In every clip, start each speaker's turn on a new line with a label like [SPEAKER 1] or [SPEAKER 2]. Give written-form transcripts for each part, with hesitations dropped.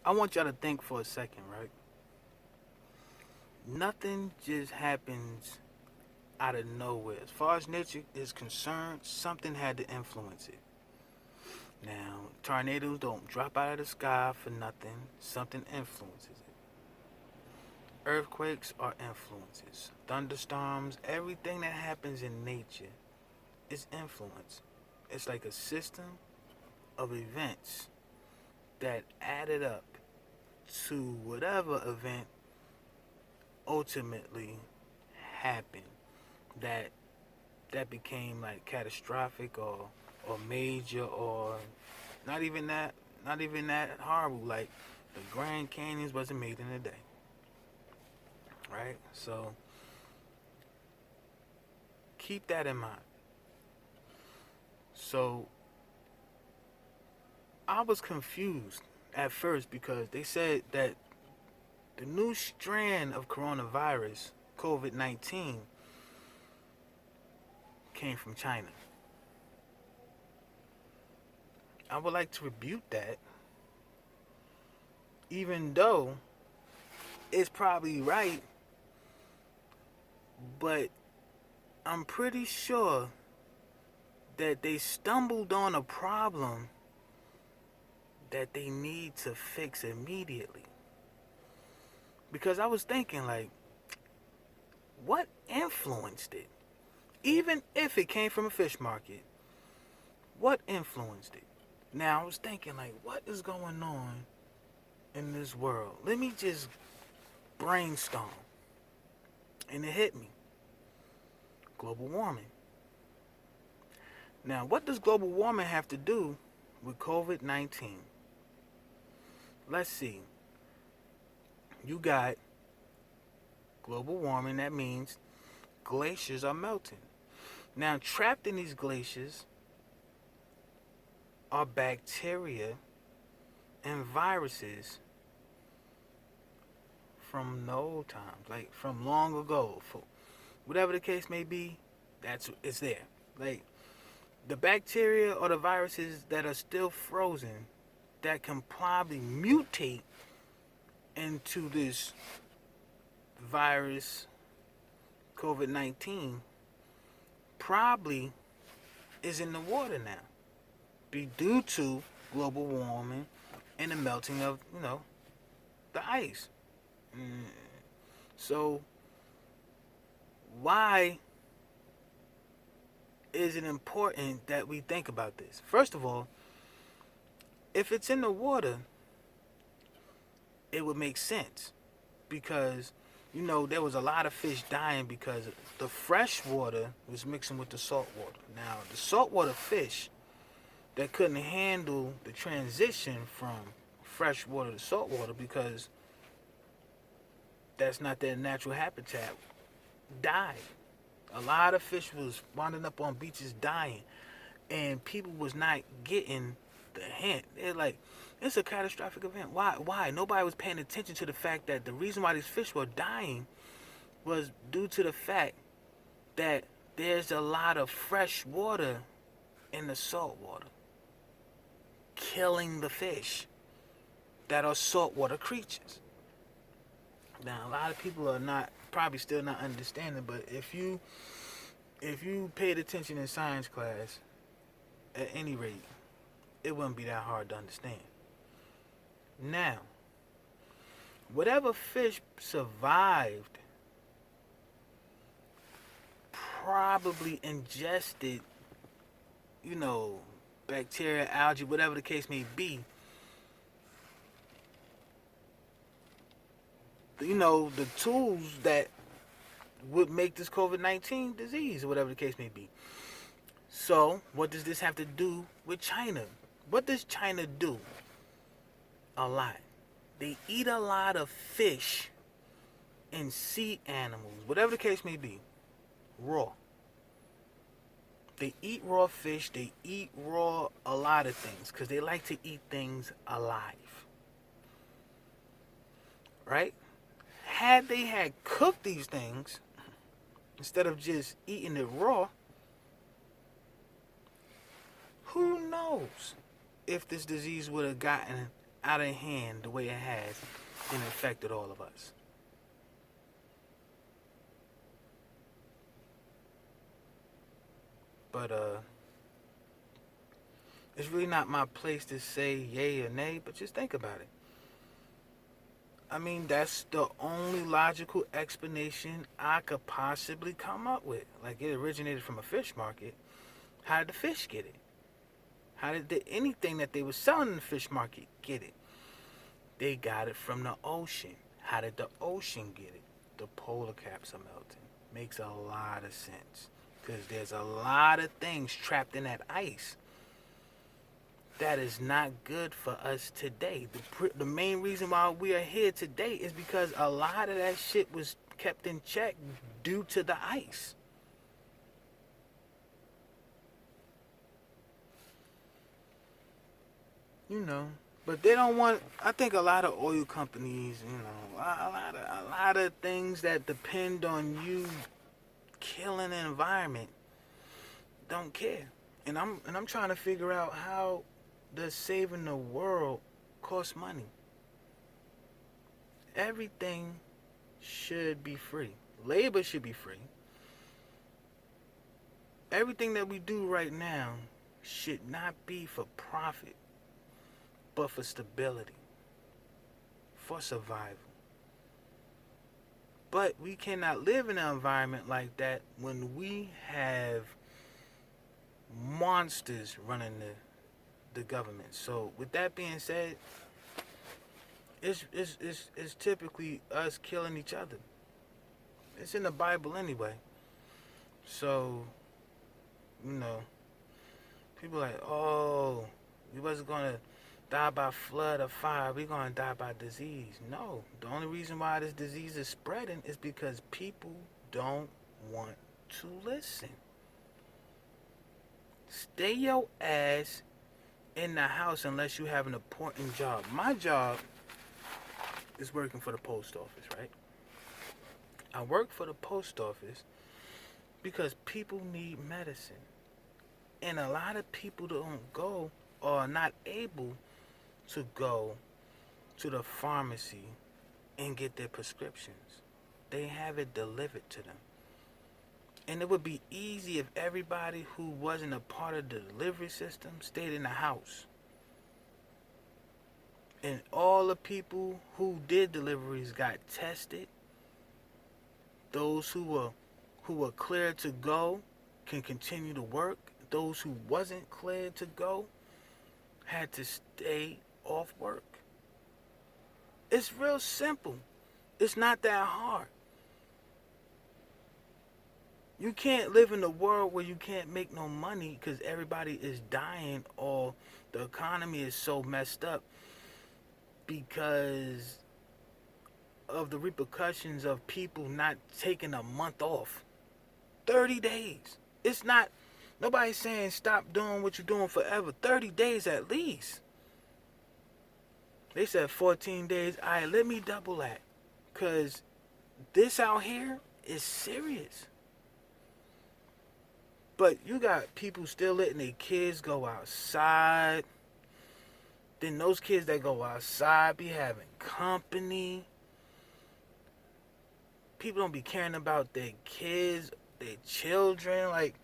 [SPEAKER 1] I want y'all to think for a second, right? Nothing just happens out of nowhere. As far as nature is concerned, something had to influence it. Now, tornadoes don't drop out of the sky for nothing. Something influences it. Earthquakes are influences. Thunderstorms, everything that happens in nature is influence. It's like a system of events that added up to whatever event ultimately happened that became like catastrophic or major or not even that horrible. Like the Grand Canyons wasn't made in a day, right? So keep that in mind. So I was confused at first because they said that the new strand of coronavirus, COVID 19, came from China. I would like to rebuke that, even though it's probably right, but I'm pretty sure that they stumbled on a problem that they need to fix immediately. Because I was thinking, like, what influenced it? Even if it came from a fish market, what influenced it? Now, I was thinking, like, what is going on in this world? Let me just brainstorm. And it hit me: global warming. Now, what does global warming have to do with COVID 19? Let's see. You got global warming, that means glaciers are melting. Now, trapped in these glaciers are bacteria and viruses from the old times, like from long ago. For whatever the case may be, that's it's there. Like the bacteria or the viruses that are still frozen that can probably mutate into this virus COVID 19 probably is in the water now. Be due to global warming and the melting of, the ice. Mm. So, why is it important that we think about this? First of all, if it's in the water, it would make sense because there was a lot of fish dying because the fresh water was mixing with the salt water. Now, the saltwater fish that couldn't handle the transition from fresh water to salt water because that's not their natural habitat died. A lot of fish was winding up on beaches dying, and people was not getting the hint. They're like, it's a catastrophic event. Why? Nobody was paying attention to the fact that the reason why these fish were dying was due to the fact that there's a lot of fresh water in the salt water, killing the fish that are saltwater creatures. Now, a lot of people are not probably still not understanding, but if you paid attention in science class, at any rate, it wouldn't be that hard to understand. Now, whatever fish survived probably ingested, bacteria, algae, whatever the case may be. The tools that would make this COVID 19 disease, or whatever the case may be. So, what does this have to do with China? What does China do? A lot. They eat a lot of fish and sea animals, whatever the case may be, raw. They eat raw fish, they eat raw a lot of things because they like to eat things alive. Right? Had they had cooked these things, instead of just eating it raw, who knows if this disease would have gotten out of hand the way it has and affected all of us. But it's really not my place to say yay or nay, but just think about it. I mean, that's the only logical explanation I could possibly come up with. Like, it originated from a fish market. How did the fish get it? How did anything that they were selling in the fish market get it? They got it from the ocean. How did the ocean get it? The polar caps are melting. Makes a lot of sense. Because there's a lot of things trapped in that ice that is not good for us today. The main reason why we are here today is because a lot of that shit was kept in check due to the ice. You know, but they don't want. I think a lot of oil companies, you know, a lot of things that depend on you killing the environment don't care. And I'm trying to figure out how does saving the world cost money. Everything should be free. Labor should be free. Everything that we do right now should not be for profit, but for stability, for survival. But we cannot live in an environment like that when we have monsters running the government. So with that being said, it's typically us killing each other. It's in the Bible anyway. So, you know, people like, oh, we wasn't gonna die by flood or fire, we're gonna die by disease. No. The only reason why this disease is spreading is because people don't want to listen. Stay your ass in the house unless you have an important job. My job is working for the post office, right? I work for the post office because people need medicine. And a lot of people don't go or are not able to go to the pharmacy and get their prescriptions. They have it delivered to them. And it would be easy if everybody who wasn't a part of the delivery system stayed in the house. And all the people who did deliveries got tested. Those who were cleared to go can continue to work. Those who wasn't cleared to go had to stay off work. It's real simple. It's not that hard. You can't live in a world where you can't make no money because everybody is dying or the economy is so messed up because of the repercussions of people not taking a month off. 30 days. It's not, nobody's saying stop doing what you're doing forever. 30 days at least. They said 14 days. All right, let me double that. Because this out here is serious. But you got people still letting their kids go outside. Then those kids that go outside be having company. People don't be caring about their kids, their children. Like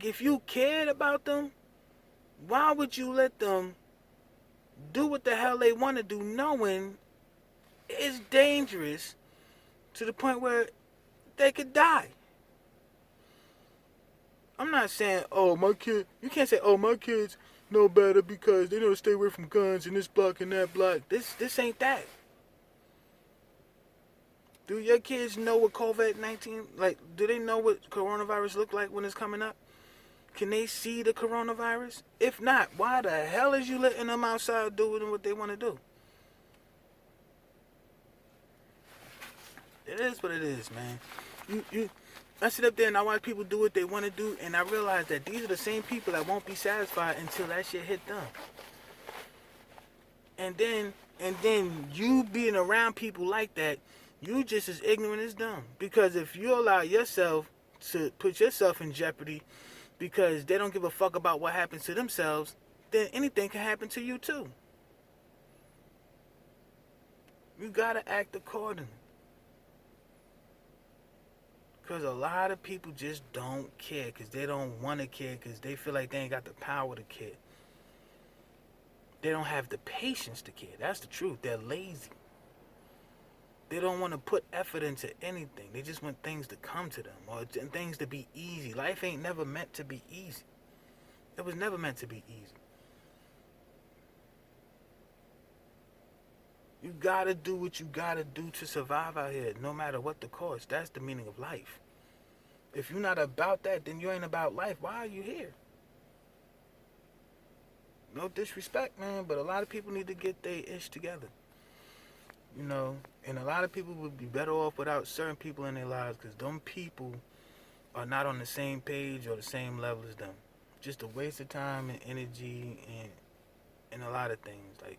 [SPEAKER 1] if you cared about them, why would you let them do what the hell they want to do knowing it's dangerous to the point where they could die? I'm not saying, oh, my kid, you can't say, oh, my kids know better because they know to stay away from guns in this block and that block. This ain't that. Do your kids know what COVID-19, like, do they know what coronavirus look like when it's coming up? Can they see the coronavirus? If not, why the hell is you letting them outside doing what they want to do? It is what it is, man. I sit up there and I watch people do what they want to do, and I realize that these are the same people that won't be satisfied until that shit hit them. And then you being around people like that, you just as ignorant as them. Because if you allow yourself to put yourself in jeopardy because they don't give a fuck about what happens to themselves, then anything can happen to you too. You gotta act accordingly. Because a lot of people just don't care because they don't want to care because they feel like they ain't got the power to care. They don't have the patience to care. That's the truth. They're lazy. They don't want to put effort into anything. They just want things to come to them or things to be easy. Life ain't never meant to be easy. It was never meant to be easy. You gotta do what you gotta do to survive out here, no matter what the cost. That's the meaning of life. If you're not about that, then you ain't about life. Why are you here? No disrespect, man, but a lot of people need to get their ish together. You know, and a lot of people would be better off without certain people in their lives because them people are not on the same page or the same level as them. Just a waste of time and energy and a lot of things. Like,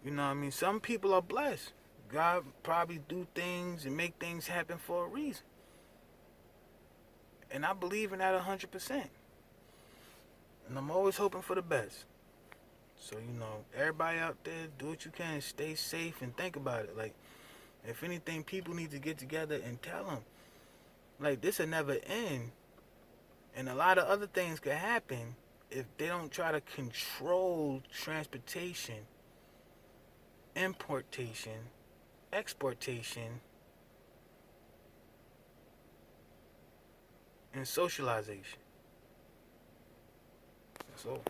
[SPEAKER 1] you know what I mean? Some people are blessed. God probably do things and make things happen for a reason. And I believe in that 100%. And I'm always hoping for the best. So, you know, everybody out there, do what you can, stay safe, and think about it. Like, if anything, people need to get together and tell them, like, this will never end. And a lot of other things could happen if they don't try to control transportation, importation, exportation, and socialization. That's all.